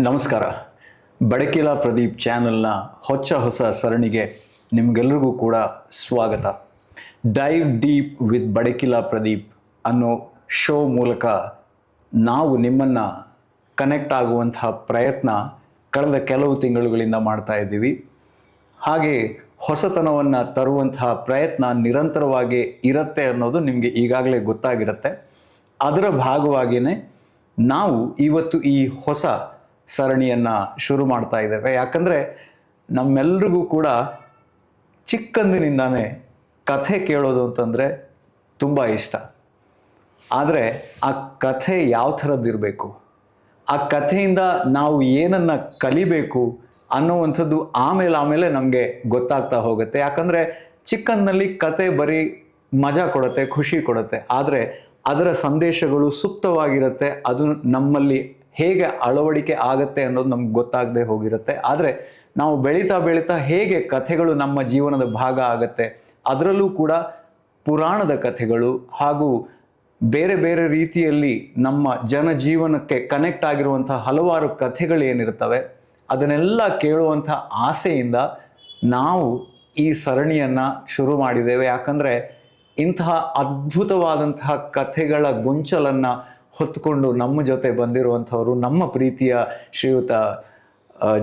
ನಮಸ್ಕಾರ. ಬಡಕಿಲಾ ಪ್ರದೀಪ್ ಚಾನೆಲ್ನ ಹೊಸ ಸರಣಿಗೆ ನಿಮಗೆಲ್ಲರಿಗೂ ಕೂಡ ಸ್ವಾಗತ. Dive deep with Badakila Pradeep ಅನ್ನೋ ಶೋ ಮೂಲಕ ನಾವು ನಿಮ್ಮನ್ನು ಕನೆಕ್ಟ್ ಆಗುವಂತಹ ಪ್ರಯತ್ನ ಕಳೆದ ಕೆಲವು ತಿಂಗಳುಗಳಿಂದ ಮಾಡ್ತಾ ಇದ್ದೀವಿ. ಹಾಗೆ ಹೊಸತನವನ್ನು ತರುವಂತಹ ಪ್ರಯತ್ನ ನಿರಂತರವಾಗಿ ಇರುತ್ತೆ ಅನ್ನೋದು ನಿಮಗೆ ಈಗಾಗಲೇ ಗೊತ್ತಾಗಿರುತ್ತೆ. ಅದರ ಭಾಗವಾಗಿಯೇ ನಾವು ಇವತ್ತು ಈ ಹೊಸ ಸರಣಿಯನ್ನು ಶುರು ಮಾಡ್ತಾ ಇದ್ದೇವೆ. ಯಾಕಂದರೆ ನಮ್ಮೆಲ್ರಿಗೂ ಕೂಡ ಚಿಕ್ಕಂದಿನಿಂದಾನೇ ಕಥೆ ಕೇಳೋದು ಅಂತಂದರೆ ತುಂಬ ಇಷ್ಟ. ಆದರೆ ಆ ಕಥೆ ಯಾವ ಥರದ್ದಿರಬೇಕು, ಆ ಕಥೆಯಿಂದ ನಾವು ಏನನ್ನು ಕಲಿಬೇಕು ಅನ್ನುವಂಥದ್ದು ಆಮೇಲೆ ನಮಗೆ ಗೊತ್ತಾಗ್ತಾ ಹೋಗುತ್ತೆ. ಯಾಕಂದರೆ ಚಿಕ್ಕಂದಿನಲ್ಲಿ ಕತೆ ಬರೀ ಮಜಾ ಕೊಡುತ್ತೆ, ಖುಷಿ ಕೊಡುತ್ತೆ. ಆದರೆ ಅದರ ಸಂದೇಶಗಳು ಸುಪ್ತವಾಗಿರುತ್ತೆ. ಅದು ನಮ್ಮಲ್ಲಿ ಹೇಗೆ ಅಳವಡಿಕೆ ಆಗುತ್ತೆ ಅನ್ನೋದು ನಮ್ಗೆ ಗೊತ್ತಾಗದೆ ಹೋಗಿರುತ್ತೆ. ಆದರೆ ನಾವು ಬೆಳೀತಾ ಹೇಗೆ ಕಥೆಗಳು ನಮ್ಮ ಜೀವನದ ಭಾಗ ಆಗುತ್ತೆ, ಅದರಲ್ಲೂ ಕೂಡ ಪುರಾಣದ ಕಥೆಗಳು ಹಾಗೂ ಬೇರೆ ರೀತಿಯಲ್ಲಿ ನಮ್ಮ ಜನಜೀವನಕ್ಕೆ ಕನೆಕ್ಟ್ ಆಗಿರುವಂಥ ಹಲವಾರು ಕಥೆಗಳೇನಿರ್ತವೆ ಅದನ್ನೆಲ್ಲ ಕೇಳುವಂಥ ಆಸೆಯಿಂದ ನಾವು ಈ ಸರಣಿಯನ್ನು ಶುರು ಮಾಡಿದ್ದೇವೆ. ಯಾಕಂದರೆ ಇಂತಹ ಅದ್ಭುತವಾದಂತಹ ಕಥೆಗಳ ಗೊಂಚಲನ್ನು ಹೊತ್ತುಕೊಂಡು ನಮ್ಮ ಜೊತೆ ಬಂದಿರುವಂಥವರು ನಮ್ಮ ಪ್ರೀತಿಯ ಶ್ರೀಯುತ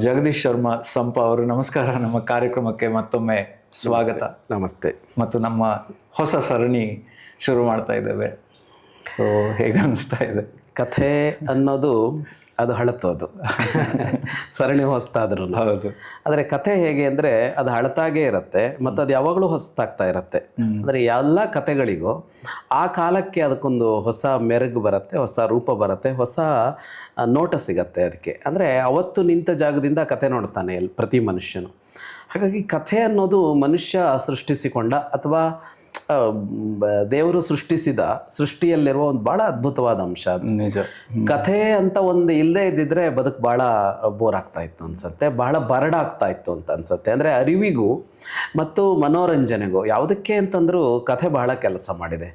ಜಗದೀಶ್ ಶರ್ಮಾ ಸಂಪ ಅವರು. ನಮಸ್ಕಾರ. ನಮ್ಮ ಕಾರ್ಯಕ್ರಮಕ್ಕೆ ಮತ್ತೊಮ್ಮೆ ಸ್ವಾಗತ. ನಮಸ್ತೆ. ಮತ್ತು ನಮ್ಮ ಹೊಸ ಸರಣಿ ಶುರು ಮಾಡ್ತಾ ಇದ್ದೇವೆ. ಸೊ ಹೇಗೆ ಅನಿಸ್ತಾ ಇದೆ? ಕಥೆ ಅನ್ನೋದು ಅದು ಹಳತೋದು ಸರಣಿ ಹೊಸ್ತಾದ್ರೂ. ಹೌದು. ಆದರೆ ಕಥೆ ಹೇಗೆ ಅಂದರೆ ಅದು ಹಳತಾಗೇ ಇರುತ್ತೆ ಮತ್ತು ಅದು ಯಾವಾಗಲೂ ಹೊಸತಾಗ್ತಾ ಇರುತ್ತೆ. ಅಂದರೆ ಎಲ್ಲ ಕಥೆಗಳಿಗೂ ಆ ಕಾಲಕ್ಕೆ ಅದಕ್ಕೊಂದು ಹೊಸ ಮೆರುಗು ಬರುತ್ತೆ, ಹೊಸ ರೂಪ ಬರುತ್ತೆ, ಹೊಸ ನೋಟ ಸಿಗತ್ತೆ ಅದಕ್ಕೆ. ಅಂದರೆ ಅವತ್ತು ನಿಂತ ಜಾಗದಿಂದ ಕಥೆ ನೋಡ್ತಾನೆ ಪ್ರತಿ ಮನುಷ್ಯನು. ಹಾಗಾಗಿ ಕಥೆ ಅನ್ನೋದು ಮನುಷ್ಯ ಸೃಷ್ಟಿಸಿಕೊಂಡ ಅಥವಾ ದೇವರು ಸೃಷ್ಟಿಸಿದ ಸೃಷ್ಟಿಯಲ್ಲಿರುವ ಒಂದು ಭಾಳ ಅದ್ಭುತವಾದ ಅಂಶ. ನಿಜ. ಕಥೆ ಅಂತ ಒಂದು ಇಲ್ಲದೆ ಇದ್ದಿದ್ರೆ ಬದುಕು ಭಾಳ ಬೋರ್ ಆಗ್ತಾ ಇತ್ತು ಅನ್ಸುತ್ತೆ, ಭಾಳ ಬರಡಾಗ್ತಾ ಇತ್ತು ಅಂತ ಅನ್ಸುತ್ತೆ. ಅಂದರೆ ಅರಿವಿಗೂ ಮತ್ತು ಮನೋರಂಜನೆಗೂ ಯಾವುದಕ್ಕೆ ಅಂತಂದರೂ ಕಥೆ ಬಹಳ ಕೆಲಸ ಮಾಡಿದೆ.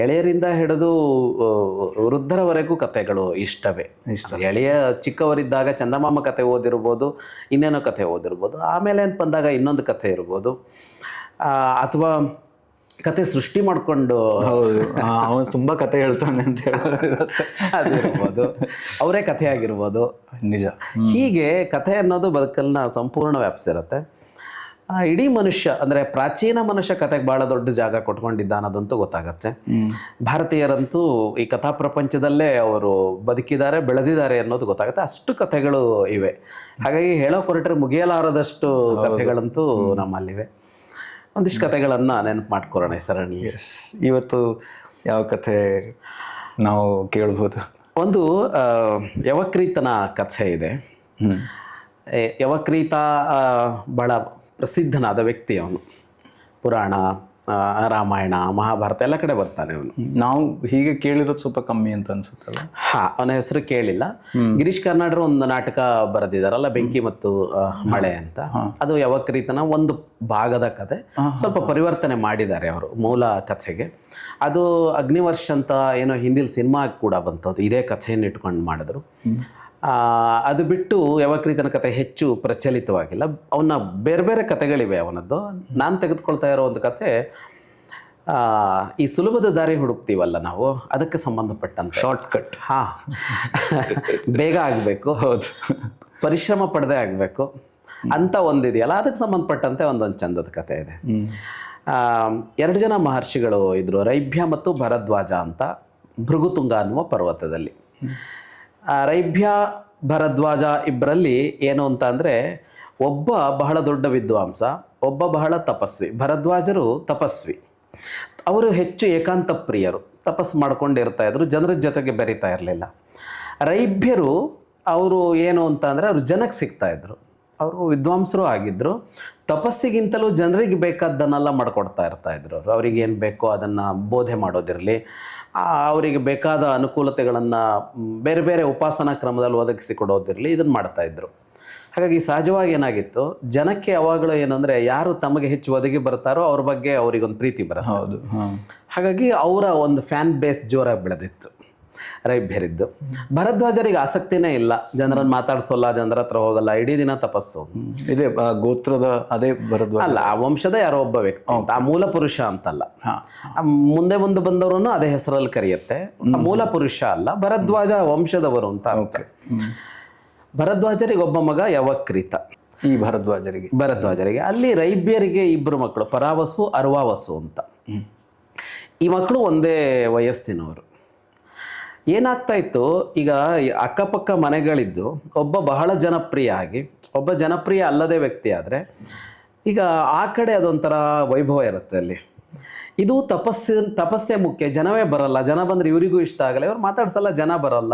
ಎಳೆಯರಿಂದ ಹಿಡಿದು ವೃದ್ಧರವರೆಗೂ ಕಥೆಗಳು ಇಷ್ಟವೇ. ಎಳೆಯ ಚಿಕ್ಕವರಿದ್ದಾಗ ಚಂದಮಾಮ ಕಥೆ ಓದಿರ್ಬೋದು, ಇನ್ನೇನೋ ಕಥೆ ಓದಿರ್ಬೋದು. ಆಮೇಲೆ ಅಂತ ಬಂದಾಗ ಇನ್ನೊಂದು ಕಥೆ ಇರ್ಬೋದು, ಅಥವಾ ಕತೆ ಸೃಷ್ಟಿ ಮಾಡಿಕೊಂಡು ಹೌದು ಅವನು ತುಂಬ ಕತೆ ಹೇಳ್ತಾನೆ ಅಂತ ಹೇಳೋದಿರುತ್ತೆ, ಅದಿರ್ಬೋದು, ಅವರೇ ಕಥೆ ಆಗಿರ್ಬೋದು. ನಿಜ. ಹೀಗೆ ಕಥೆ ಅನ್ನೋದು ಬದುಕನ್ನ ಸಂಪೂರ್ಣ ವ್ಯಾಪಿಸಿರುತ್ತೆ. ಇಡೀ ಮನುಷ್ಯ ಅಂದರೆ ಪ್ರಾಚೀನ ಮನುಷ್ಯ ಕತೆಗೆ ಭಾಳ ದೊಡ್ಡ ಜಾಗ ಕೊಟ್ಕೊಂಡಿದ್ದ ಅನ್ನೋದಂತೂ ಗೊತ್ತಾಗತ್ತೆ. ಭಾರತೀಯರಂತೂ ಈ ಕಥಾ ಪ್ರಪಂಚದಲ್ಲೇ ಅವರು ಬದುಕಿದ್ದಾರೆ, ಬೆಳೆದಿದ್ದಾರೆ ಅನ್ನೋದು ಗೊತ್ತಾಗುತ್ತೆ. ಅಷ್ಟು ಕಥೆಗಳು ಇವೆ. ಹಾಗಾಗಿ ಹೇಳೋಕೆ ಹೊರಟ್ರೆ ಮುಗಿಯಲಾರದಷ್ಟು ಕಥೆಗಳಂತೂ ನಮ್ಮಲ್ಲಿವೆ. ಒಂದಿಷ್ಟು ಕಥೆಗಳನ್ನು ನೆನಪು ಮಾಡ್ಕೊಳ್ಳೋಣ ಈ ಸರಣಿ. ಇವತ್ತು ಯಾವ ಕಥೆ ನಾವು ಕೇಳ್ಬೋದು? ಒಂದು ಯವಕ್ರೀತನ ಕಥೆ ಇದೆ. ಯವಕ್ರೀತ ಭಾಳ ಪ್ರಸಿದ್ಧನಾದ ವ್ಯಕ್ತಿ ಅವನು. ಪುರಾಣ, ರಾಮಾಯಣ, ಮಹಾಭಾರತ ಎಲ್ಲ ಕಡೆ ಬರ್ತಾನೆ ಅವನು. ನಾವು ಹೀಗೆ ಕೇಳಿರೋದು ಸ್ವಲ್ಪ ಕಮ್ಮಿ ಅಂತ ಅನ್ಸುತ್ತಲ್ಲ. ಅವನ ಹೆಸರು ಕೇಳಿಲ್ಲ. ಗಿರೀಶ್ ಕಾರ್ನಾಡರು ಒಂದು ನಾಟಕ ಬರೆದಿದ್ದಾರಲ್ಲ, ಬೆಂಕಿ ಮತ್ತು ಮಳೆ ಅಂತ. ಅದು ಯವಕ್ರೀತನ ಒಂದು ಭಾಗದ ಕಥೆ. ಸ್ವಲ್ಪ ಪರಿವರ್ತನೆ ಮಾಡಿದ್ದಾರೆ ಅವರು ಮೂಲ ಕಥೆಗೆ. ಅದು ಅಗ್ನಿವರ್ಷ ಅಂತ ಏನೋ ಹಿಂದಿಲ್ ಸಿನಿಮಾ ಕೂಡ ಬಂತು, ಅದು ಇದೇ ಕಥೆಯನ್ನು ಇಟ್ಕೊಂಡು ಮಾಡಿದ್ರು. ಅದು ಬಿಟ್ಟು ಯವಕ್ರೀತನ ಕಥೆ ಹೆಚ್ಚು ಪ್ರಚಲಿತವಾಗಿಲ್ಲ. ಅವನ ಬೇರೆ ಕಥೆಗಳಿವೆ ಅವನದ್ದು. ನಾನು ತೆಗೆದುಕೊಳ್ತಾ ಇರೋ ಒಂದು ಕಥೆ ಈ ಸುಲಭದ ದಾರಿ ಹುಡುಕ್ತೀವಲ್ಲ ನಾವು, ಅದಕ್ಕೆ ಸಂಬಂಧಪಟ್ಟಂತೆ. ಶಾರ್ಟ್ಕಟ್. ಬೇಗ ಆಗಬೇಕು, ಹೌದು, ಪರಿಶ್ರಮ ಪಡದೆ ಆಗಬೇಕು ಅಂತ ಒಂದಿದೆಯಲ್ಲ, ಅದಕ್ಕೆ ಸಂಬಂಧಪಟ್ಟಂತೆ ಒಂದೊಂದು ಚಂದದ ಕಥೆ ಇದೆ. 2 ಜನ ಮಹರ್ಷಿಗಳು ಇದ್ದರು, ರೈಭ್ಯ ಮತ್ತು ಭರದ್ವಾಜ ಅಂತ, ಭೃಗುತುಂಗ ಅನ್ನುವ ಪರ್ವತದಲ್ಲಿ. ರೈಭ್ಯ ಭರದ್ವಾಜ ಇಬ್ಬರಲ್ಲಿ ಏನು ಅಂತ ಅಂದರೆ, ಒಬ್ಬ ಬಹಳ ದೊಡ್ಡ ವಿದ್ವಾಂಸ, ಒಬ್ಬ ಬಹಳ ತಪಸ್ವಿ. ಭರದ್ವಾಜರು ತಪಸ್ವಿ, ಅವರು ಹೆಚ್ಚು ಏಕಾಂತ ಪ್ರಿಯರು, ತಪಸ್ಸು ಮಾಡ್ಕೊಂಡಿರ್ತಾ ಇದ್ರು, ಜನರ ಜೊತೆಗೆ ಬೆರೀತಾ ಇರಲಿಲ್ಲ. ರೈಭ್ಯರು ಅವರು ಏನು ಅಂತ ಅಂದರೆ, ಅವರು ಜನಕ್ಕೆ ಸಿಗ್ತಾ ಇದ್ರು, ಅವರು ವಿದ್ವಾಂಸರು ಆಗಿದ್ದರು. ತಪಸ್ಸಿಗಿಂತಲೂ ಜನರಿಗೆ ಬೇಕಾದ್ದನ್ನೆಲ್ಲ ಮಾಡಿಕೊಡ್ತಾ ಇರ್ತಾಯಿದ್ರು. ಅವರು ಅವರಿಗೇನು ಬೇಕೋ ಅದನ್ನು ಬೋಧೆ ಮಾಡೋದಿರಲಿ, ಅವರಿಗೆ ಬೇಕಾದ ಅನುಕೂಲತೆಗಳನ್ನು ಬೇರೆ ಉಪಾಸನಾ ಕ್ರಮದಲ್ಲಿ ಒದಗಿಸಿಕೊಡೋದಿರಲಿ, ಇದನ್ನು ಮಾಡ್ತಾಯಿದ್ರು. ಹಾಗಾಗಿ ಸಹಜವಾಗಿ ಏನಾಗಿತ್ತು, ಜನಕ್ಕೆ ಯಾವಾಗಲೂ ಏನಂದರೆ ಯಾರು ತಮಗೆ ಹೆಚ್ಚು ಒದಗಿ ಬರ್ತಾರೋ ಅವ್ರ ಬಗ್ಗೆ ಅವರಿಗೊಂದು ಪ್ರೀತಿ ಬರುತ್ತೆ. ಹೌದು. ಹಾಗಾಗಿ ಅವರ ಒಂದು ಫ್ಯಾನ್ ಬೇಸ್ ಜೋರಾಗಿ ಬೆಳೆದಿತ್ತು. ರೈಭ್ಯರಿದ್ದು. ಭರದ್ವಾಜರಿಗೆ ಆಸಕ್ತಿನೇ ಇಲ್ಲ, ಜನರನ್ನು ಮಾತಾಡ್ಸೋಲ್ಲ, ಜನರ ಹತ್ರ ಹೋಗಲ್ಲ, ಇಡೀ ದಿನ ತಪಸ್ಸು. ಇದೇ ಗೋತ್ರದ ಅದೇ ಭರದ್ವಾಜ ಅಲ್ಲ, ಆ ವಂಶದ ಯಾರೋ ಒಬ್ಬ ವ್ಯಕ್ತಿ ಅಂತ, ಆ ಮೂಲ ಪುರುಷ ಅಂತಲ್ಲ. ಮುಂದೆ ಬಂದವರನ್ನು ಅದೇ ಹೆಸರಲ್ಲಿ ಕರೆಯುತ್ತೆ. ಆ ಮೂಲ ಪುರುಷ ಅಲ್ಲ, ಭರದ್ವಾಜ ವಂಶದವರು ಅಂತ ಅರ್ಥ. ಭರದ್ವಾಜರಿಗೆ ಒಬ್ಬ ಮಗ ಯವಕ್ರೀತ. ಈ ಭರದ್ವಾಜರಿಗೆ ಅಲ್ಲಿ ರೈಬ್ಯರಿಗೆ ಇಬ್ಬರು ಮಕ್ಕಳು, ಪರಾವಸು ಅರ್ವಾವಸು ಅಂತ. ಈ ಮಕ್ಕಳು ಒಂದೇ ವಯಸ್ಸಿನವರು. ಏನಾಗ್ತಾ ಇತ್ತು, ಈಗ ಅಕ್ಕಪಕ್ಕ ಮನೆಗಳಿದ್ದು ಒಬ್ಬ ಬಹಳ ಜನಪ್ರಿಯ ಆಗಿ ಒಬ್ಬ ಜನಪ್ರಿಯ ಅಲ್ಲದೆ ವ್ಯಕ್ತಿ ಆದರೆ ಈಗ ಆ ಕಡೆ ಅದೊಂಥರ ವೈಭವ ಇರುತ್ತೆ ಅಲ್ಲಿ. ಇದು ತಪಸ್ಸೇ ಮುಖ್ಯ, ಜನವೇ ಬರಲ್ಲ, ಜನ ಬಂದರೆ ಇವರಿಗೂ ಇಷ್ಟ ಆಗಲ್ಲ, ಇವ್ರು ಮಾತಾಡ್ಸಲ್ಲ, ಜನ ಬರಲ್ಲ,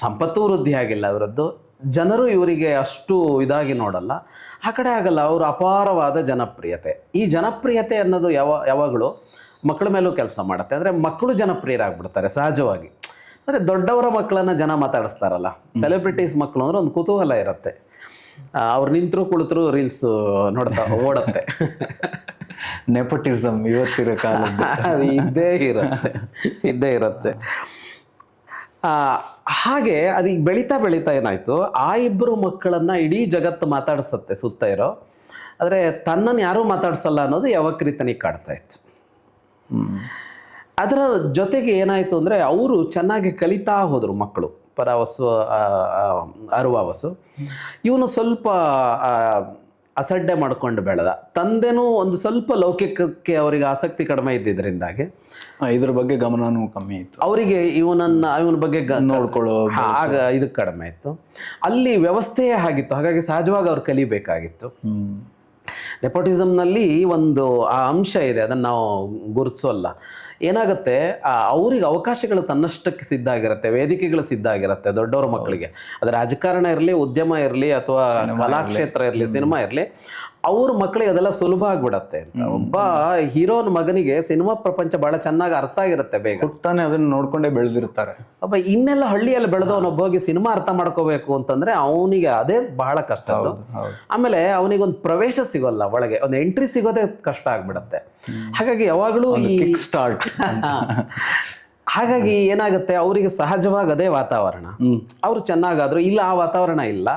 ಸಂಪತ್ತು ವೃದ್ಧಿ ಆಗಿಲ್ಲ ಇವರದ್ದು, ಜನರು ಇವರಿಗೆ ಅಷ್ಟು ಇದಾಗಿ ನೋಡಲ್ಲ. ಆ ಕಡೆ ಆಗಲ್ಲ, ಅವರು ಅಪಾರವಾದ ಜನಪ್ರಿಯತೆ. ಈ ಜನಪ್ರಿಯತೆ ಅನ್ನೋದು ಯಾವಾಗಲೂ ಮಕ್ಕಳ ಮೇಲೂ ಕೆಲಸ ಮಾಡುತ್ತೆ. ಅಂದರೆ ಮಕ್ಕಳು ಜನಪ್ರಿಯರಾಗ್ಬಿಡ್ತಾರೆ ಸಹಜವಾಗಿ. ಅಂದರೆ ದೊಡ್ಡವರ ಮಕ್ಕಳನ್ನು ಜನ ಮಾತಾಡಿಸ್ತಾರಲ್ಲ, ಸೆಲೆಬ್ರಿಟೀಸ್ ಮಕ್ಕಳು ಅಂದ್ರೆ ಒಂದು ಕುತೂಹಲ ಇರುತ್ತೆ. ಅವ್ರು ನಿಂತರು ಕುಳಿತರು ರೀಲ್ಸ್ ನೋಡ್ತಾ ಓಡುತ್ತೆ. ನೆಪೋಟಿಸಮ್ ಇವತ್ತಿರೋ ಕಾಲ ಇದ್ದೇ ಇರುತ್ತೆ. ಹಾಗೆ ಅದು ಈಗ ಬೆಳೀತಾ ಏನಾಯಿತು, ಆ ಇಬ್ಬರು ಮಕ್ಕಳನ್ನು ಇಡೀ ಜಗತ್ತು ಮಾತಾಡಿಸುತ್ತೆ ಸುತ್ತ ಇರೋ. ಆದರೆ ತನ್ನನ್ನು ಯಾರೂ ಮಾತಾಡ್ಸಲ್ಲ ಅನ್ನೋದು ಯವಕ್ರೀತನಿಗೆ ಕಾಡ್ತಾ ಇತ್ತು. ಅದರ ಜೊತೆಗೆ ಏನಾಯಿತು ಅಂದರೆ ಅವರು ಚೆನ್ನಾಗಿ ಕಲಿತಾ ಹೋದರು ಮಕ್ಕಳು, ಪರಾವಸು ಅರ್ವಾವಸು. ಇವನು ಸ್ವಲ್ಪ ಅಸಡ್ಡೆ ಮಾಡ್ಕೊಂಡು ಬೆಳೆದ. ತಂದೆನೂ ಒಂದು ಸ್ವಲ್ಪ ಲೌಕಿಕಕ್ಕೆ ಅವರಿಗೆ ಆಸಕ್ತಿ ಕಡಿಮೆ ಇದ್ದಿದ್ದರಿಂದಾಗಿ ಇದ್ರ ಬಗ್ಗೆ ಗಮನನೂ ಕಮ್ಮಿ ಇತ್ತು ಅವರಿಗೆ. ಇವನ ಬಗ್ಗೆ ನೋಡ್ಕೊಳ್ಳೋ ಆಗ ಇದಕ್ಕೆ ಕಡಿಮೆ ಇತ್ತು. ಅಲ್ಲಿ ವ್ಯವಸ್ಥೆಯೇ ಆಗಿತ್ತು, ಹಾಗಾಗಿ ಸಹಜವಾಗಿ ಅವ್ರು ಕಲಿಬೇಕಾಗಿತ್ತು. ನೆಪೋಟಿಸಮ್ನಲ್ಲಿ ಒಂದು ಆ ಅಂಶ ಇದೆ, ಅದನ್ನು ನಾವು ಗುರುತಿಸೋಲ್ಲ. ಏನಾಗುತ್ತೆ, ಅವ್ರಿಗೆ ಅವಕಾಶಗಳು ತನ್ನಷ್ಟಕ್ಕೆ ಸಿದ್ಧ ಆಗಿರುತ್ತೆ, ವೇದಿಕೆಗಳು ಸಿದ್ಧ ಆಗಿರುತ್ತೆ ದೊಡ್ಡವ್ರ ಮಕ್ಕಳಿಗೆ. ಅದು ರಾಜಕಾರಣ ಇರಲಿ, ಉದ್ಯಮ ಇರಲಿ, ಅಥವಾ ಕಲಾಕ್ಷೇತ್ರ ಇರಲಿ, ಸಿನಿಮಾ ಇರಲಿ, ಅವ್ರ ಮಕ್ಕಳಿಗೆ ಅದೆಲ್ಲ ಸುಲಭ ಆಗ್ಬಿಡತ್ತೆ ಅಂತ. ಒಬ್ಬ ಹೀರೋನ ಮಗನಿಗೆ ಸಿನಿಮಾ ಪ್ರಪಂಚ ಬಹಳ ಚೆನ್ನಾಗಿ ಅರ್ಥ ಆಗಿರುತ್ತೆ ಬೇಗ. ಹುಟ್ಟಾನೆ ಅದನ್ನ ನೋಡ್ಕೊಂಡೇ ಬೆಳೆದಿರ್ತಾರೆ. ಒಬ್ಬ ಇನ್ನೆಲ್ಲ ಹಳ್ಳಿಯಲ್ಲಿ ಬೆಳೆದವನೊಬ್ಬ ಹೋಗಿ ಸಿನಿಮಾ ಅರ್ಥ ಮಾಡ್ಕೋಬೇಕು ಅಂತಂದ್ರೆ ಅವನಿಗೆ ಅದೇ ಬಹಳ ಕಷ್ಟ. ಆಮೇಲೆ ಅವನಿಗೊಂದು ಪ್ರವೇಶ ಸಿಗೋಲ್ಲ ಒಳಗೆ, ಒಂದು ಎಂಟ್ರಿ ಸಿಗೋದೇ ಕಷ್ಟ ಆಗ್ಬಿಡತ್ತೆ. ಹಾಗಾಗಿ ಯಾವಾಗಲೂ ಈ ಸ್ಟಾರ್ಟ್ ಹಾಗಾಗಿ ಏನಾಗುತ್ತೆ, ಅವರಿಗೆ ಸಹಜವಾಗಿ ಅದೇ ವಾತಾವರಣ. ಅವರು ಚೆನ್ನಾಗಾದ್ರು, ಇಲ್ಲ ಆ ವಾತಾವರಣ ಇಲ್ಲ.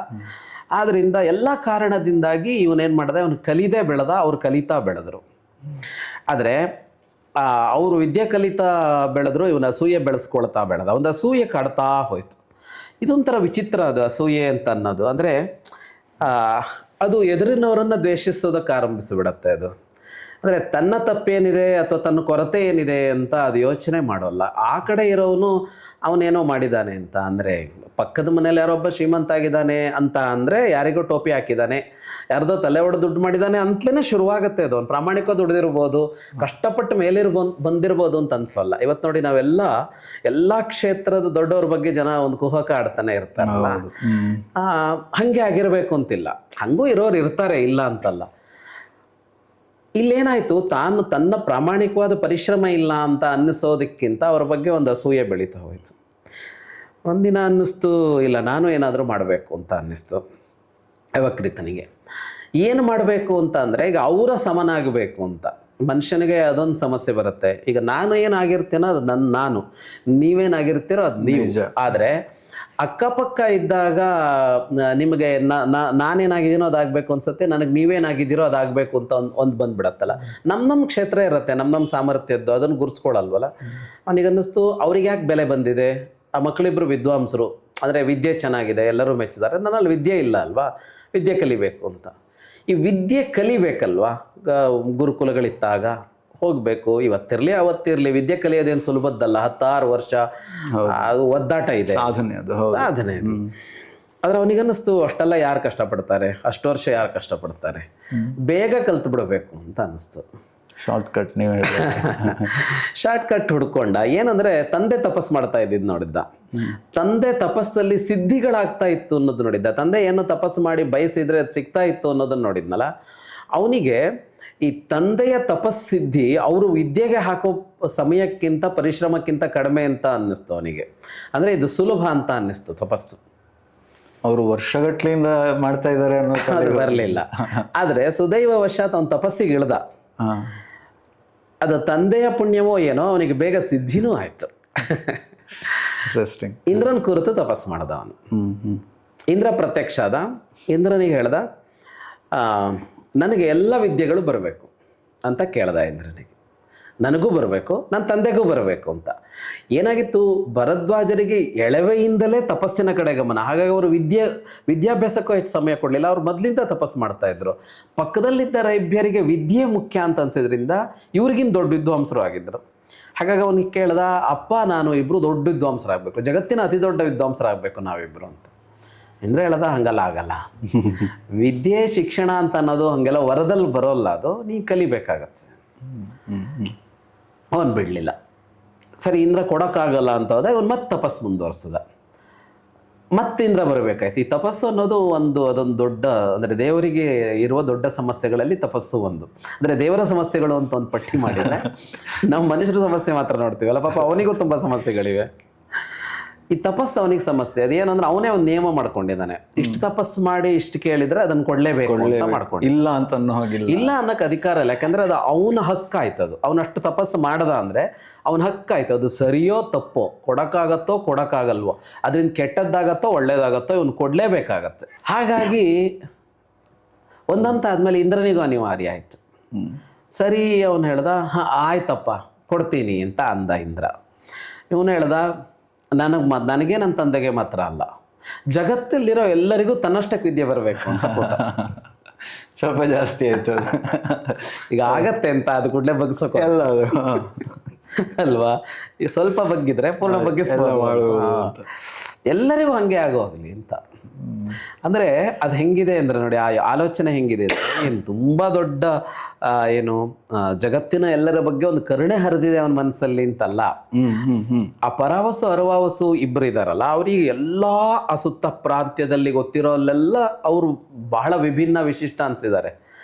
ಆದ್ದರಿಂದ ಎಲ್ಲ ಕಾರಣದಿಂದಾಗಿ ಇವನೇನು ಮಾಡಿದೆ, ಅವನು ಕಲಿದೇ ಬೆಳೆದ, ಅವ್ರು ಕಲಿತಾ ಬೆಳೆದರು. ಆದರೆ ಅವರು ವಿದ್ಯೆ ಕಲಿತಾ ಬೆಳೆದ್ರು, ಇವನ ಅಸೂಯೆ ಬೆಳೆಸ್ಕೊಳ್ತಾ ಬೆಳೆದ. ಒಂದು ಅಸೂಯೆ ಕಾಡ್ತಾ ಹೋಯ್ತು. ಇದೊಂಥರ ವಿಚಿತ್ರ ಅದು ಅಸೂಯೆ ಅಂತ ಅನ್ನೋದು. ಅಂದರೆ ಅದು ಎದುರಿನವರನ್ನು ದ್ವೇಷಿಸೋದಕ್ಕೆ ಆರಂಭಿಸಿಬಿಡತ್ತೆ ಅದು. ಅಂದರೆ ತನ್ನ ತಪ್ಪೇನಿದೆ ಅಥವಾ ತನ್ನ ಕೊರತೆ ಏನಿದೆ ಅಂತ ಅದು ಯೋಚನೆ ಮಾಡೋಲ್ಲ. ಆ ಕಡೆ ಇರೋನು ಅವನೇನೋ ಮಾಡಿದ್ದಾನೆ ಅಂತ ಅಂದರೆ, ಪಕ್ಕದ ಮನೇಲಿ ಯಾರೊಬ್ಬ ಶ್ರೀಮಂತ ಆಗಿದ್ದಾನೆ ಅಂತ ಅಂದರೆ ಯಾರಿಗೋ ಟೋಪಿ ಹಾಕಿದ್ದಾನೆ, ಯಾರ್ದೋ ತಲೆ ಹೊಡೆದು ದುಡ್ಡು ಮಾಡಿದ್ದಾನೆ ಅಂತಲೇ ಶುರುವಾಗುತ್ತೆ. ಅದು ಅವ್ನು ಪ್ರಾಮಾಣಿಕ ದುಡ್ದಿರ್ಬೋದು, ಕಷ್ಟಪಟ್ಟು ಬಂದಿರ್ಬೋದು ಅಂತ ಅನ್ಸೋಲ್ಲ. ಇವತ್ತು ನೋಡಿ, ಎಲ್ಲ ಕ್ಷೇತ್ರದ ದೊಡ್ಡವ್ರ ಬಗ್ಗೆ ಜನ ಒಂದು ಕುಹಕ ಆಡ್ತಾನೆ ಇರ್ತಾರಲ್ಲ, ಹಾಗೆ ಆಗಿರಬೇಕು ಅಂತಿಲ್ಲ. ಹಂಗೂ ಇರೋರು ಇರ್ತಾರೆ, ಇಲ್ಲ ಅಂತಲ್ಲ. ಇಲ್ಲೇನಾಯಿತು, ತನ್ನ ಪ್ರಾಮಾಣಿಕವಾದ ಪರಿಶ್ರಮ ಇಲ್ಲ ಅಂತ ಅನ್ನಿಸೋದಕ್ಕಿಂತ ಅವ್ರ ಬಗ್ಗೆ ಒಂದು ಅಸೂಯೆ ಬೆಳೀತಾ ಹೋಯಿತು. ಒಂದಿನ ಅನ್ನಿಸ್ತು, ಇಲ್ಲ ನಾನು ಏನಾದರೂ ಮಾಡಬೇಕು ಅಂತ ಅನ್ನಿಸ್ತು ಯವಕ್ರೀತನಿಗೆ. ಏನು ಮಾಡಬೇಕು ಅಂತ ಅಂದರೆ, ಈಗ ಅವರ ಸಮನಾಗಬೇಕು ಅಂತ. ಮನುಷ್ಯನಿಗೆ ಅದೊಂದು ಸಮಸ್ಯೆ ಬರುತ್ತೆ. ಈಗ ನಾನು ಏನಾಗಿರ್ತೀನೋ ಅದು ನಾನು, ನೀವೇನಾಗಿರ್ತೀರೋ ಅದು ನೀವು. ಆದರೆ ಅಕ್ಕಪಕ್ಕ ಇದ್ದಾಗ ನಿಮಗೆ ನಾನೇನಾಗಿದ್ದೀನೋ ಅದಾಗಬೇಕು ಅನ್ಸುತ್ತೆ, ನನಗೆ ನೀವೇನಾಗಿದ್ದೀರೋ ಅದಾಗಬೇಕು ಅಂತ ಒಂದು ಬಂದುಬಿಡತ್ತಲ್ಲ. ನಮ್ಮ ಕ್ಷೇತ್ರ ಇರುತ್ತೆ, ನಮ್ಮ ಸಾಮರ್ಥ್ಯದ್ದು, ಅದನ್ನು ಗುರ್ಸ್ಕೊಳಲ್ವಲ್ಲ. ಅವನಿಗನ್ನಿಸ್ತು, ಅವ್ರಿಗೆ ಯಾಕೆ ಬೆಲೆ ಬಂದಿದೆ, ಆ ಮಕ್ಕಳಿಬ್ಬರು ವಿದ್ವಾಂಸರು, ಅಂದರೆ ವಿದ್ಯೆ ಚೆನ್ನಾಗಿದೆ, ಎಲ್ಲರೂ ಮೆಚ್ಚಿದ್ದಾರೆ, ನನ್ನಲ್ಲಿ ವಿದ್ಯೆ ಇಲ್ಲ ಅಲ್ವಾ, ವಿದ್ಯೆ ಕಲಿಬೇಕು ಅಂತ. ಈ ವಿದ್ಯೆ ಕಲಿಬೇಕಲ್ವಾ, ಗುರುಕುಲಗಳಿದ್ದಾಗ ಹೋಗಬೇಕು. ಇವತ್ತಿರಲಿ ಅವತ್ತಿರಲಿ, ವಿದ್ಯೆ ಕಲಿಯೋದೇನು ಸುಲಭದ್ದಲ್ಲ. 16 ವರ್ಷ ಒದ್ದಾಟ ಇದೆ, ಸಾಧನೆ ಅದು. ಆದರೆ ಅವನಿಗನ್ನಿಸ್ತು, ಅಷ್ಟೆಲ್ಲ ಯಾರು ಕಷ್ಟಪಡ್ತಾರೆ, ಅಷ್ಟು ವರ್ಷ ಯಾರು ಕಷ್ಟಪಡ್ತಾರೆ, ಬೇಗ ಕಲ್ತು ಬಿಡಬೇಕು ಅಂತ ಅನ್ನಿಸ್ತು. ಶಾರ್ಟ್ಕಟ್ ನೀವು ಶಾರ್ಟ್ಕಟ್ ಹುಡ್ಕೊಂಡ. ಏನಂದರೆ, ತಂದೆ ತಪಸ್ಸು ಮಾಡ್ತಾ ಇದ್ದಿದ್ದು ನೋಡಿದ್ದ. ತಂದೆ ತಪಸ್ಸಲ್ಲಿ ಸಿದ್ಧಿಗಳಾಗ್ತಾ ಇತ್ತು ಅನ್ನೋದು ನೋಡಿದ್ದ. ತಂದೆ ಏನು ತಪಸ್ಸು ಮಾಡಿ ಬಯಸಿದ್ರೆ ಅದು ಸಿಗ್ತಾ ಇತ್ತು ಅನ್ನೋದನ್ನು ನೋಡಿದ್ನಲ್ಲ. ಅವನಿಗೆ ಈ ತಂದೆಯ ತಪಸ್ಸಿದ್ಧಿ ಅವರು ವಿದ್ಯೆಗೆ ಹಾಕೋ ಸಮಯಕ್ಕಿಂತ ಪರಿಶ್ರಮಕ್ಕಿಂತ ಕಡಿಮೆ ಅಂತ ಅನ್ನಿಸ್ತು ಅವನಿಗೆ. ಅಂದರೆ ಇದು ಸುಲಭ ಅಂತ ಅನ್ನಿಸ್ತು ತಪಸ್ಸು. ಅವರು ವರ್ಷಗಟ್ಲೆಯಿಂದ ಮಾಡ್ತಾ ಇದ್ದಾರೆ ಅನ್ನೋ ಬರಲಿಲ್ಲ. ಆದರೆ ಸುದೈವ ವಶಾತ್ ಅವನು ತಪಸ್ಸಿಗೆ ಇಳ್ದ. ಅದು ತಂದೆಯ ಪುಣ್ಯವೋ ಏನೋ, ಅವನಿಗೆ ಬೇಗ ಸಿದ್ಧಿನೂ ಆಯಿತು. ಇಂಟ್ರೆಸ್ಟಿಂಗ್. ಇಂದ್ರನ ಕುರಿತು ತಪಸ್ಸು ಮಾಡ್ದ ಅವನು. ಇಂದ್ರ ಪ್ರತ್ಯಕ್ಷ ಆದ. ಇಂದ್ರನಿಗೆ ಹೇಳ್ದ, ನನಗೆ ಎಲ್ಲ ವಿದ್ಯೆಗಳು ಬರಬೇಕು ಅಂತ ಕೇಳ್ದ ಇಂದ್ರನಿಗೆ. ನನಗೂ ಬರಬೇಕು, ನನ್ನ ತಂದೆಗೂ ಬರಬೇಕು ಅಂತ. ಏನಾಗಿತ್ತು, ಭರದ್ವಾಜರಿಗೆ ಎಳವೆಯಿಂದಲೇ ತಪಸ್ಸಿನ ಕಡೆ ಗಮನ. ಹಾಗಾಗಿ ಅವರು ವಿದ್ಯಾಭ್ಯಾಸಕ್ಕೂ ಹೆಚ್ಚು ಸಮಯ ಕೊಡಲಿಲ್ಲ. ಅವ್ರು ಮೊದಲಿಂದ ತಪಸ್ಸು ಮಾಡ್ತಾಯಿದ್ರು. ಪಕ್ಕದಲ್ಲಿದ್ದ ರೈಭ್ಯರಿಗೆ ವಿದ್ಯೆ ಮುಖ್ಯ ಅಂತ ಅನ್ಸಿದ್ರಿಂದ ಇವ್ರಿಗಿಂತ ದೊಡ್ಡ ವಿದ್ವಾಂಸರು ಆಗಿದ್ದರು. ಹಾಗಾಗಿ ಅವನಿಗೆ ಕೇಳ್ದ, ಅಪ್ಪ ನಾನು ಇಬ್ಬರು ದೊಡ್ಡ ವಿದ್ವಾಂಸರಾಗಬೇಕು, ಜಗತ್ತಿನ ಅತಿ ದೊಡ್ಡ ವಿದ್ವಾಂಸರಾಗಬೇಕು ನಾವಿಬ್ಬರು ಅಂತ. ಇಂದ್ರ ಹೇಳ್ದ, ಹಂಗಲ್ಲ ಆಗಲ್ಲ. ವಿದ್ಯೆ ಶಿಕ್ಷಣ ಅಂತ ಅನ್ನೋದು ಹಂಗೆಲ್ಲ ವರದಲ್ಲಿ ಬರೋಲ್ಲ, ಅದು ನೀನು ಕಲಿಬೇಕಾಗತ್ತೆ. ಅವನು ಬಿಡಲಿಲ್ಲ. ಸರಿ, ಇಂದ್ರ ಕೊಡೋಕ್ಕಾಗಲ್ಲ ಅಂತ ಹೋದ. ಇವನು ಮತ್ತೆ ತಪಸ್ಸು ಮುಂದುವರ್ಸದ. ಮತ್ತೆ ಇಂದ್ರ ಬರಬೇಕಾಯ್ತು. ಈ ತಪಸ್ಸು ಅನ್ನೋದು ಅದೊಂದು ದೊಡ್ಡ, ಅಂದರೆ ದೇವರಿಗೆ ಇರುವ ದೊಡ್ಡ ಸಮಸ್ಯೆಗಳಲ್ಲಿ ತಪಸ್ಸು ಒಂದು. ಅಂದರೆ ದೇವರ ಸಮಸ್ಯೆಗಳು ಅಂತ ಒಂದು ಪಟ್ಟಿ ಮಾಡಿದರೆ ನಾವು ಮನುಷ್ಯರ ಸಮಸ್ಯೆ ಮಾತ್ರ ನೋಡ್ತೀವಲ್ಲ, ಪಾಪ ಅವನಿಗೂ ತುಂಬ ಸಮಸ್ಯೆಗಳಿವೆ. ಈ ತಪಸ್ಸು ಅವನಿಗೆ ಸಮಸ್ಯೆ. ಅದೇನು ಅಂದ್ರೆ ಅವನೇ ಒಂದು ನಿಯಮ ಮಾಡ್ಕೊಂಡಿದ್ದಾನೆ, ಇಷ್ಟು ತಪಸ್ಸು ಮಾಡಿ ಇಷ್ಟು ಕೇಳಿದ್ರೆ ಅದನ್ನು ಕೊಡಲೇಬೇಕು ಅಂತ ಮಾಡ್ಕೊಂಡು. ಇಲ್ಲ ಅಂತ ಅನ್ನೋ ಹಾಗಿಲ್ಲ, ಇಲ್ಲ ಅನ್ನೋಕ್ಕೆ ಅಧಿಕಾರ ಇಲ್ಲ. ಯಾಕಂದ್ರೆ ಅದು ಅವನ ಹಕ್ಕಾಯ್ತು. ಅದು ಅವನಷ್ಟು ತಪಸ್ಸು ಮಾಡ್ದ ಅಂದರೆ ಅವನ ಹಕ್ಕಾಯ್ತು. ಅದು ಸರಿಯೋ ತಪ್ಪೋ, ಕೊಡೋಕ್ಕಾಗತ್ತೋ ಕೊಡೋಕ್ಕಾಗಲ್ವೋ, ಅದರಿಂದ ಕೆಟ್ಟದ್ದಾಗತ್ತೋ ಒಳ್ಳೇದಾಗತ್ತೋ ಇವನು ಕೊಡಲೇಬೇಕಾಗತ್ತೆ. ಹಾಗಾಗಿ ಒಂದಂತ ಆದಮೇಲೆ ಇಂದ್ರನಿಗೂ ಅನಿವಾರ್ಯ ಆಯಿತು. ಸರಿ, ಅವನು ಹೇಳ್ದ, ಹಾಂ ಆಯ್ತಪ್ಪ ಕೊಡ್ತೀನಿ ಅಂತ ಅಂದ ಇಂದ್ರ. ಇವನು ಹೇಳ್ದ, ನನಗೆ ನನ್ನ ತಂದೆಗೆ ಮಾತ್ರ ಅಲ್ಲ, ಜಗತ್ತಲ್ಲಿರೋ ಎಲ್ಲರಿಗೂ ತನ್ನಷ್ಟಕ್ಕೆ ವಿದ್ಯೆ ಬರಬೇಕು ಅಂತ ಕೂತ. ಸ್ವಲ್ಪ ಜಾಸ್ತಿ ಆಯ್ತು. ಈಗ ಆಗತ್ತೆ ಅಂತ ಅದು ಕೂಡಲೇ ಬಗ್ಸೋಕೆ ಎಲ್ಲ ಅದು ಅಲ್ವಾ? ಈಗ ಸ್ವಲ್ಪ ಬಗ್ಗಿದ್ರೆ ಪೂರ್ಣ ಬಗ್ಗಿಸ್ಬೋದು. ಎಲ್ಲರಿಗೂ ಹಂಗೆ ಆಗೋಗ್ಲಿ ಅಂತ. ಅಂದರೆ ಅದು ಹೆಂಗಿದೆ ಅಂದರೆ ನೋಡಿ, ಆ ಆಲೋಚನೆ ಹೆಂಗಿದೆ ಏನು ತುಂಬ ದೊಡ್ಡ ಜಗತ್ತಿನ ಎಲ್ಲರ ಬಗ್ಗೆ ಒಂದು ಕರುಣೆ ಹರಿದಿದೆ ಅವನ ಮನಸ್ಸಲ್ಲಿ ಅಂತಲ್ಲ. ಆ ಪರಾವಸು ಅರವಾವಸು ಇಬ್ಬರು ಇದ್ದಾರಲ್ಲ, ಅವ್ರಿಗೆ ಎಲ್ಲ ಆ ಸುತ್ತ ಪ್ರಾಂತ್ಯದಲ್ಲಿ ಗೊತ್ತಿರೋಲ್ಲೆಲ್ಲ ಅವರು ಬಹಳ ವಿಭಿನ್ನ ವಿಶಿಷ್ಟ ಅನ್ಸಿದ್ದಾರೆ.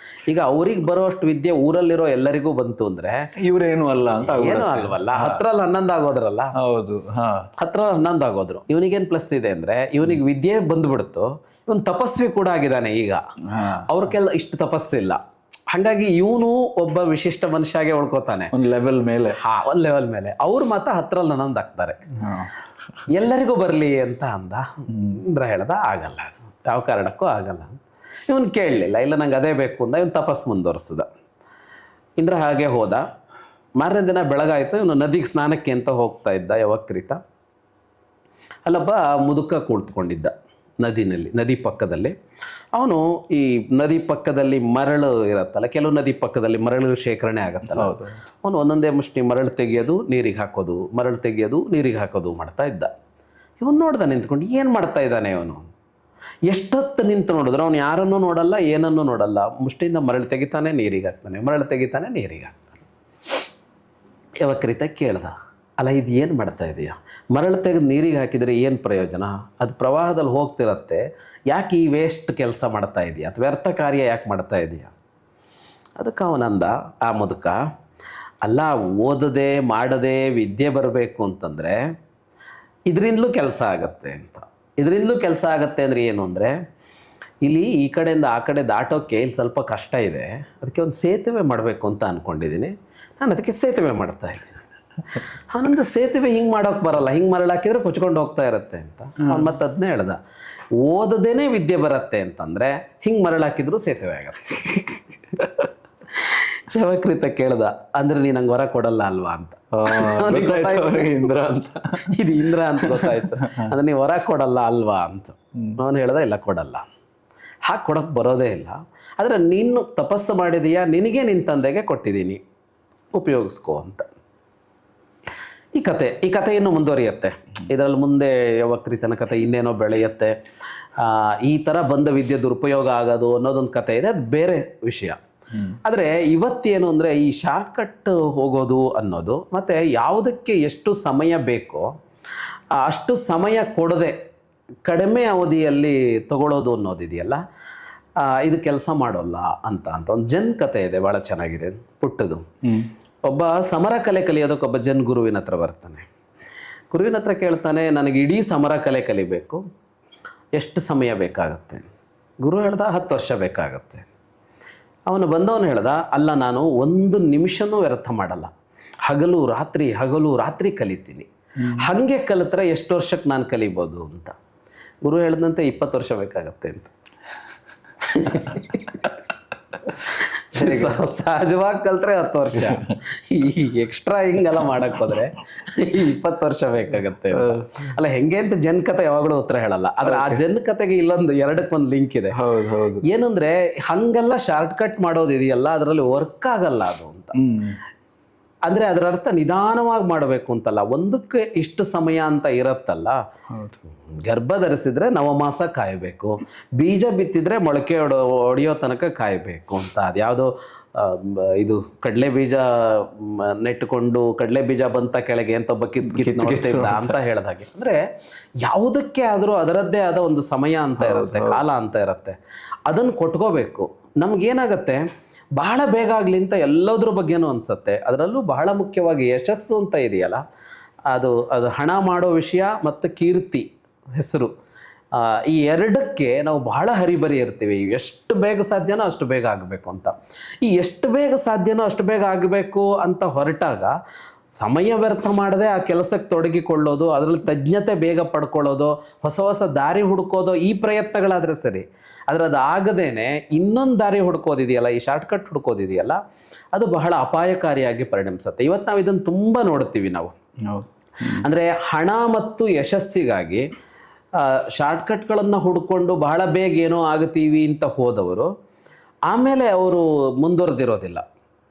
ಈಗ ಅವ್ರಿಗೆ ಬರೋಷ್ಟು ವಿದ್ಯೆ ಊರಲ್ಲಿರೋ ಎಲ್ಲರಿಗೂ ಬಂತು ಅಂದ್ರೆ ಇವ್ರೇನು ಅಲ್ಲ ಅಂತ, ಏನು ಅಲ್ವಲ್ಲ. 10ರಲ್ಲಿ 11 ಆಗೋದ್ರಲ್ಲ. ಹೌದು, 10ರಲ್ಲಿ 11 ಆಗೋದ್ರು. ಇವನಿಗೇನು ಪ್ಲಸ್ ಇದೆ ಅಂದ್ರೆ, ಇವನಿಗೆ ವಿದ್ಯೆ ಬಂದ್ಬಿಡ್ತು, ಇವನು ತಪಸ್ವಿ ಕೂಡ ಆಗಿದ್ದಾನೆ. ಈಗ ಅವ್ರಿಗೆಲ್ಲ ಇಷ್ಟು ತಪಸ್ಸಿಲ್ಲ. ಹಾಗಾಗಿ ಇವನು ಒಬ್ಬ ವಿಶಿಷ್ಟ ಮನುಷ್ಯಾಗೆ ಉಳ್ಕೋತಾನೆ ಒಂದು ಲೆವೆಲ್ ಮೇಲೆ. ಒಂದು ಲೆವೆಲ್ ಮೇಲೆ. ಅವ್ರು ಮಾತ್ರ 10ರಲ್ಲಿ 11 ಆಗ್ತಾರೆ. ಎಲ್ಲರಿಗೂ ಬರಲಿ ಅಂತ ಅಂದ. ಇಂದ್ರ ಹೇಳ್ದ, ಆಗಲ್ಲ, ಅದು ಯಾವ ಕಾರಣಕ್ಕೂ ಆಗಲ್ಲ. ಇವನು ಕೇಳಲಿಲ್ಲ, ಇಲ್ಲ ನಂಗೆ ಅದೇ ಬೇಕು ಅಂದ. ಇವನು ತಪಸ್ಸು ಮುಂದುವರ್ಸಿದ. ಇಂದ್ರ ಹಾಗೆ ಹೋದ. ಮಾರನೇ ದಿನ ಬೆಳಗಾಯಿತು. ಇವನು ನದಿಗೆ ಸ್ನಾನಕ್ಕೆ ಅಂತ ಹೋಗ್ತಾ ಇದ್ದ ಯವಕ್ರಿತ. ಅಲ್ಲೊಬ್ಬ ಮುದುಕ ಕುಳಿತುಕೊಂಡಿದ್ದ ನದಿ ಪಕ್ಕದಲ್ಲಿ. ಅವನು ಈ ನದಿ ಪಕ್ಕದಲ್ಲಿ ಮರಳು ಇರುತ್ತಲ್ಲ, ಕೆಲವು ನದಿ ಪಕ್ಕದಲ್ಲಿ ಮರಳು ಶೇಖರಣೆ ಆಗತ್ತಲ್ಲ, ಅವನು ಒಂದೊಂದೇ ಮುಷ್ಟಿ ಮರಳು ತೆಗೆಯೋದು ನೀರಿಗೆ ಹಾಕೋದು, ಮರಳು ತೆಗೆಯೋದು ನೀರಿಗೆ ಹಾಕೋದು ಮಾಡ್ತಾ ಇದ್ದ. ಇವನು ನೋಡ್ದ ನಿಂತ್ಕೊಂಡು, ಏನು ಮಾಡ್ತಾ ಇದ್ದಾನೆ ಇವನು? ಎಷ್ಟೊತ್ತು ನಿಂತು ನೋಡಿದ್ರು ಅವನು ಯಾರನ್ನೂ ನೋಡಲ್ಲ, ಏನನ್ನೂ ನೋಡಲ್ಲ. ಮುಷ್ಟಿಯಿಂದ ಮರಳು ತೆಗಿತಾನೆ, ನೀರಿಗೆ ಹಾಕ್ತಾನೆ, ಮರಳು ತೆಗಿತಾನೆ, ನೀರಿಗೆ ಹಾಕ್ತಾನೆ. ಯವಕ್ರಿತ ಕೇಳ್ದ, ಅಲ್ಲ ಇದು ಏನು ಮಾಡ್ತಾ ಇದೆಯಾ? ಮರಳು ತೆಗೆದು ನೀರಿಗೆ ಹಾಕಿದರೆ ಏನು ಪ್ರಯೋಜನ? ಅದು ಪ್ರವಾಹದಲ್ಲಿ ಹೋಗ್ತಿರತ್ತೆ, ಯಾಕೆ ಈ ವೇಸ್ಟ್ ಕೆಲಸ ಮಾಡ್ತಾ ಇದೆಯಾ? ಅಥವಾ ವ್ಯರ್ಥ ಕಾರ್ಯ ಯಾಕೆ ಮಾಡ್ತಾ ಇದೆಯಾ? ಅದಕ್ಕೆ ಅವನಂದ, ಆ ಮುದುಕ, ಅಲ್ಲ ಓದದೆ ಮಾಡದೆ ವಿದ್ಯೆ ಬರಬೇಕು ಅಂತಂದರೆ ಇದರಿಂದಲೂ ಕೆಲಸ ಆಗತ್ತೆ ಅಂತ. ಇದರಿಂದಲೂ ಕೆಲಸ ಆಗತ್ತೆ ಅಂದರೆ ಏನು ಅಂದರೆ, ಇಲ್ಲಿ ಈ ಕಡೆಯಿಂದ ಆ ಕಡೆ ದಾಟೋಕ್ಕೆ ಇಲ್ಲಿ ಸ್ವಲ್ಪ ಕಷ್ಟ ಇದೆ, ಅದಕ್ಕೆ ಒಂದು ಸೇತುವೆ ಮಾಡಬೇಕು ಅಂತ ಅಂದ್ಕೊಂಡಿದ್ದೀನಿ, ನಾನು ಅದಕ್ಕೆ ಸೇತುವೆ ಮಾಡ್ತಾ ಇದ್ದೀನಿ. ಅವನಂದು ಸೇತುವೆ ಹಿಂಗೆ ಮಾಡೋಕ್ಕೆ ಬರಲ್ಲ, ಹಿಂಗೆ ಮರಳು ಹಾಕಿದರೆ ಕೊಚ್ಕೊಂಡು ಹೋಗ್ತಾ ಇರುತ್ತೆ ಅಂತ. ಅವ್ನು ಮತ್ತೆ ಅದನ್ನೇ ಹೇಳ್ದ, ಓದದೇನೆ ವಿದ್ಯೆ ಬರುತ್ತೆ ಅಂತಂದರೆ ಹಿಂಗೆ ಮರಳು ಹಾಕಿದ್ರು ಸೇತುವೆ ಆಗತ್ತೆ. ಯವಕ್ರಿತ ಕೇಳ್ದ, ಅಂದರೆ ನೀನು ನಂಗೆ ಹೊರ ಕೊಡಲ್ಲ ಅಲ್ವಾ ಅಂತ. ಇಂದ್ರ ಅಂತ, ಇದು ಇಂದ್ರ ಅಂತ ಗೊತ್ತಾಯ್ತು. ಅಂದ್ರೆ ನೀವು ಹೊರ ಕೊಡಲ್ಲ ಅಲ್ವಾ ಅಂತ. ಅವನು ಹೇಳ್ದ, ಇಲ್ಲ ಕೊಡಲ್ಲ, ಹಾಗೆ ಕೊಡೋಕ್ಕೆ ಬರೋದೇ ಇಲ್ಲ. ಆದರೆ ನೀನು ತಪಸ್ಸು ಮಾಡಿದೀಯಾ, ನಿನಗೆ ನಿನ್ನ ತಂದೆಗೆ ಕೊಟ್ಟಿದ್ದೀನಿ, ಉಪಯೋಗಿಸ್ಕೋ ಅಂತ. ಈ ಕತೆ ಇನ್ನೂ ಮುಂದುವರಿಯುತ್ತೆ. ಇದರಲ್ಲಿ ಮುಂದೆ ಯವಕ್ರಿತನ ಕತೆ ಇನ್ನೇನೋ ಬೆಳೆಯುತ್ತೆ. ಈ ಥರ ಬಂದ ವಿದ್ಯೆ ದುರುಪಯೋಗ ಆಗೋದು ಅನ್ನೋದೊಂದು ಕತೆ ಇದೆ, ಅದು ಬೇರೆ ವಿಷಯ. ಆದರೆ ಇವತ್ತೇನು ಅಂದರೆ, ಈ ಶಾರ್ಟ್ಕಟ್ ಹೋಗೋದು ಅನ್ನೋದು, ಮತ್ತು ಯಾವುದಕ್ಕೆ ಎಷ್ಟು ಸಮಯ ಬೇಕೋ ಅಷ್ಟು ಸಮಯ ಕೊಡದೆ ಕಡಿಮೆ ಅವಧಿಯಲ್ಲಿ ತಗೊಳ್ಳೋದು ಅನ್ನೋದಿದೆಯಲ್ಲ, ಇದು ಕೆಲಸ ಮಾಡೋಲ್ಲ ಅಂತ ಒಂದು ಜನ್ ಕತೆ ಇದೆ, ಭಾಳ ಚೆನ್ನಾಗಿದೆ, ಪುಟ್ಟದು. ಒಬ್ಬ ಸಮರ ಕಲೆ ಕಲಿಯೋದಕ್ಕೊಬ್ಬ ಜನ್ ಗುರುವಿನ ಹತ್ರ ಬರ್ತಾನೆ. ಗುರುವಿನ ಹತ್ರ ಕೇಳ್ತಾನೆ, ನನಗೆ ಇಡೀ ಸಮರ ಕಲೆ ಕಲಿಬೇಕು, ಎಷ್ಟು ಸಮಯ ಬೇಕಾಗತ್ತೆ? ಗುರು ಹೇಳ್ದ, 10 ವರ್ಷ ಬೇಕಾಗತ್ತೆ. ಅವನು ಬಂದವನು ಹೇಳ್ದ, ಅಲ್ಲ ನಾನು 1 ನಿಮಿಷನೂ ವ್ಯರ್ಥ ಮಾಡಲ್ಲ, ಹಗಲು ರಾತ್ರಿ ಕಲಿತೀನಿ, ಹಾಗೆ ಕಲಿತ್ರೆ ಎಷ್ಟು ವರ್ಷಕ್ಕೆ ನಾನು ಕಲಿಬೋದು ಅಂತ. ಗುರು ಹೇಳಿದಂತೆ 20 ವರ್ಷ ಬೇಕಾಗತ್ತೆ ಅಂತ. ಸಹಜವಾಗಿ ಕಲ್ತ್ರೆ 10 ವರ್ಷ, ಈ ಎಕ್ಸ್ಟ್ರಾ ಹಿಂಗೆಲ್ಲ ಮಾಡಕ್ ಹೋದ್ರೆ 20 ವರ್ಷ ಬೇಕಾಗತ್ತೆ ಅಂತ. ಅಲ್ಲ ಹೆಂಗೆ ಅಂತ ಜನಕತೆ ಯಾವಾಗಲೂ ಉತ್ತರ ಹೇಳಲ್ಲ, ಆದ್ರೆ ಆ ಜನಕತೆಗೆ ಇಲ್ಲೊಂದು ಎರಡಕ್ಕೊಂದು ಲಿಂಕ್ ಇದೆ. ಏನಂದ್ರೆ ಹಂಗೆಲ್ಲ ಶಾರ್ಟ್ ಕಟ್ ಮಾಡೋದು ಇದೆಯಲ್ಲ, ಅದರಲ್ಲಿ ವರ್ಕ್ ಆಗಲ್ಲ ಅದು ಅಂತ. ಅಂದ್ರೆ ಅದರ ಅರ್ಥ ನಿಧಾನವಾಗಿ ಮಾಡಬೇಕು ಅಂತಲ್ಲ, ಒಂದಕ್ಕೆ ಇಷ್ಟು ಸಮಯ ಅಂತ ಇರತ್ತಲ್ಲ. ಗರ್ಭ ಧರಿಸಿದ್ರೆ ನವಮಾಸ ಕಾಯಬೇಕು, ಬೀಜ ಬಿತ್ತಿದ್ರೆ ಮೊಳಕೆ ಹೊಡೆಯೋ ತನಕ ಕಾಯಬೇಕು ಅಂತ. ಅದ್ಯಾವುದೋ ಇದು ಕಡಲೆ ಬೀಜ ನೆಟ್ಟುಕೊಂಡು ಕಡಲೆ ಬೀಜ ಬಂತ ಕೆಳಗೆ ಅಂತ ಒಬ್ಬ ನೋಡ್ತಿದ್ದ ಅಂತ ಹೇಳ್ದಾಗೆ. ಅಂದ್ರೆ ಯಾವುದಕ್ಕೆ ಆದರೂ ಅದರದ್ದೇ ಆದ ಒಂದು ಸಮಯ ಅಂತ ಇರುತ್ತೆ, ಕಾಲ ಅಂತ ಇರುತ್ತೆ. ಅದನ್ನು ಕೊಟ್ಕೋಬೇಕು. ನಮ್ಗೇನಾಗತ್ತೆ, ಬಹಳ ಬೇಗ ಆಗಲಿ ಅಂತ ಎಲ್ಲದ್ರ ಬಗ್ಗೆನೂ ಅನಿಸುತ್ತೆ. ಅದರಲ್ಲೂ ಬಹಳ ಮುಖ್ಯವಾಗಿ ಯಶಸ್ಸು ಅಂತ ಇದೆಯಲ್ಲ, ಅದು ಹಣ ಮಾಡೋ ವಿಷಯ ಮತ್ತು ಕೀರ್ತಿ, ಹೆಸರು, ಈ ಎರಡಕ್ಕೆ ನಾವು ಬಹಳ ಹರಿಬರಿ ಇರ್ತೀವಿ. ಎಷ್ಟು ಬೇಗ ಸಾಧ್ಯನೋ ಅಷ್ಟು ಬೇಗ ಆಗಬೇಕು ಅಂತ. ಈ ಎಷ್ಟು ಬೇಗ ಸಾಧ್ಯನೋ ಅಷ್ಟು ಬೇಗ ಆಗಬೇಕು ಅಂತ ಹೊರಟಾಗ ಸಮಯ ವ್ಯರ್ಥ ಮಾಡದೆ ಆ ಕೆಲಸಕ್ಕೆ ತೊಡಗಿಕೊಳ್ಳೋದು, ಅದರಲ್ಲಿ ತಜ್ಞತೆ ಬೇಗ ಪಡ್ಕೊಳ್ಳೋದು, ಹೊಸ ಹೊಸ ದಾರಿ ಹುಡುಕೋದು, ಈ ಪ್ರಯತ್ನಗಳಾದರೆ ಸರಿ. ಆದರೆ ಅದು ಆಗದೇನೆ ಇನ್ನೊಂದು ದಾರಿ ಹುಡ್ಕೋದಿದೆಯಲ್ಲ, ಈ ಶಾರ್ಟ್ಕಟ್ ಹುಡ್ಕೋದಿದೆಯಲ್ಲ, ಅದು ಬಹಳ ಅಪಾಯಕಾರಿಯಾಗಿ ಪರಿಣಮಿಸುತ್ತೆ. ಇವತ್ತು ನಾವು ಇದನ್ನು ತುಂಬ ನೋಡ್ತೀವಿ ನಾವು. ಅಂದರೆ ಹಣ ಮತ್ತು ಯಶಸ್ಸಿಗಾಗಿ ಶಾರ್ಟ್ಕಟ್ಗಳನ್ನು ಹುಡ್ಕೊಂಡು ಬಹಳ ಬೇಗ ಏನೋ ಆಗ್ತೀವಿ ಅಂತ ಹೋದವರು ಆಮೇಲೆ ಅವರು ಮುಂದುವರೆದಿರೋದಿಲ್ಲ.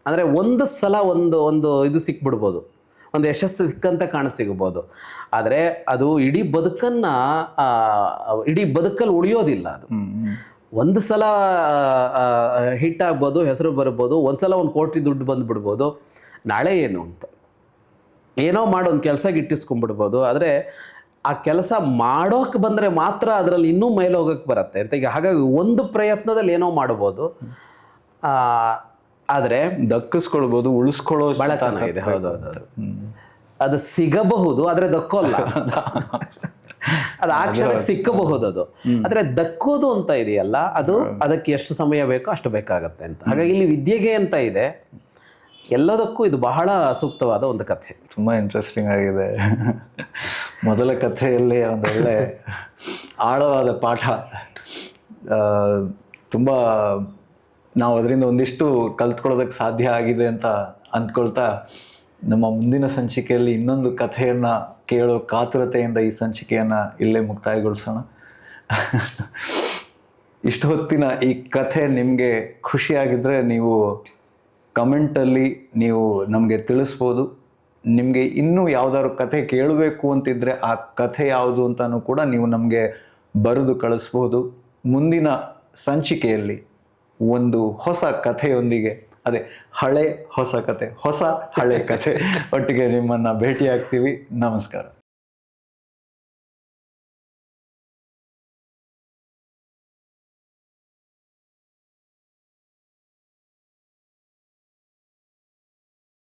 ಅಂದರೆ ಒಂದು ಸಲ ಒಂದು ಇದು ಸಿಕ್ಬಿಡ್ಬೋದು, ಒಂದು ಯಶಸ್ಸು ಸಿಕ್ಕಂತ ಕಾಣಸಿಗ್ಬೋದು. ಆದರೆ ಅದು ಇಡೀ ಬದುಕಲ್ಲಿ ಉಳಿಯೋದಿಲ್ಲ. ಅದು ಒಂದು ಸಲ ಹಿಟ್ ಆಗ್ಬೋದು, ಹೆಸರು ಬರ್ಬೋದು, ಒಂದು ಸಲ 1 ಕೋಟಿ ದುಡ್ಡು ಬಂದುಬಿಡ್ಬೋದು. ನಾಳೆ ಏನು ಅಂತ ಏನೋ ಮಾಡಿ ಒಂದು ಕೆಲಸಕ್ಕೆ ಇಟ್ಟಿಸ್ಕೊಂಡ್ಬಿಡ್ಬೋದು. ಆದರೆ ಆ ಕೆಲಸ ಮಾಡೋಕೆ ಬಂದರೆ ಮಾತ್ರ ಅದರಲ್ಲಿ ಇನ್ನೂ ಮೇಲೆ ಹೋಗೋಕ್ಕೆ ಬರುತ್ತೆ ಅಂತ. ಈಗ ಹಾಗಾಗಿ ಒಂದು ಪ್ರಯತ್ನದಲ್ಲಿ ಏನೋ ಮಾಡ್ಬೋದು, ಆದರೆ ದಕ್ಕಿಸ್ಕೊಳ್ಬೋದು, ಉಳಿಸ್ಕೊಳ್ಳೋ ಭಾಳ ಚೆನ್ನಾಗಿದೆ. ಹೌದೌದು, ಅದು ಸಿಗಬಹುದು, ಆದರೆ ದಕ್ಕೋಲ್ಲ. ಅದು ಆ ಕ್ಷಣಕ್ಕೆ ಸಿಕ್ಕಬಹುದು ಅದು, ಆದರೆ ದಕ್ಕೋದು ಅಂತ ಇದೆಯಲ್ಲ, ಅದು ಅದಕ್ಕೆ ಎಷ್ಟು ಸಮಯ ಬೇಕೋ ಅಷ್ಟು ಬೇಕಾಗತ್ತೆ ಅಂತ. ಹಾಗಾಗಿ ಇಲ್ಲಿ ವಿದ್ಯೆಗೆ ಅಂತ ಇದೆ, ಎಲ್ಲದಕ್ಕೂ ಇದು ಬಹಳ ಸೂಕ್ತವಾದ ಒಂದು ಕಥೆ. ತುಂಬ ಇಂಟ್ರೆಸ್ಟಿಂಗ್ ಆಗಿದೆ. ಮೊದಲ ಕಥೆಯಲ್ಲಿ ಒಂದೊಳ್ಳೆ ಆಳವಾದ ಪಾಠ, ತುಂಬ ನಾವು ಅದರಿಂದ ಒಂದಿಷ್ಟು ಕಲ್ತ್ಕೊಳ್ಳೋದಕ್ಕೆ ಸಾಧ್ಯ ಆಗಿದೆ ಅಂತ ಅಂದ್ಕೊಳ್ತಾ, ನಮ್ಮ ಮುಂದಿನ ಸಂಚಿಕೆಯಲ್ಲಿ ಇನ್ನೊಂದು ಕಥೆಯನ್ನು ಕೇಳೋ ಕಾತುರತೆಯಿಂದ ಈ ಸಂಚಿಕೆಯನ್ನು ಇಲ್ಲೇ ಮುಕ್ತಾಯಗೊಳಿಸೋಣ. ಇಷ್ಟು ಹೊತ್ತಿನ ಈ ಕಥೆ ನಿಮಗೆ ಖುಷಿಯಾಗಿದ್ದರೆ ನೀವು ಕಮೆಂಟಲ್ಲಿ ನೀವು ನಮಗೆ ತಿಳಿಸ್ಬೋದು. ನಿಮಗೆ ಇನ್ನೂ ಯಾವುದಾದ್ರು ಕಥೆ ಕೇಳಬೇಕು ಅಂತಿದ್ದರೆ ಆ ಕಥೆ ಯಾವುದು ಅಂತಲೂ ಕೂಡ ನೀವು ನಮಗೆ ಬರೆದು ಕಳಿಸ್ಬೋದು. ಮುಂದಿನ ಸಂಚಿಕೆಯಲ್ಲಿ ಒಂದು ಹೊಸ ಕಥೆಯೊಂದಿಗೆ, ಅದೇ ಹಳೆ ಹೊಸ ಕಥೆ, ಹೊಸ ಹಳೆ ಕಥೆ ಒಟ್ಟಿಗೆ ನಿಮ್ಮನ್ನು ಭೇಟಿಯಾಗ್ತೀವಿ. ನಮಸ್ಕಾರ.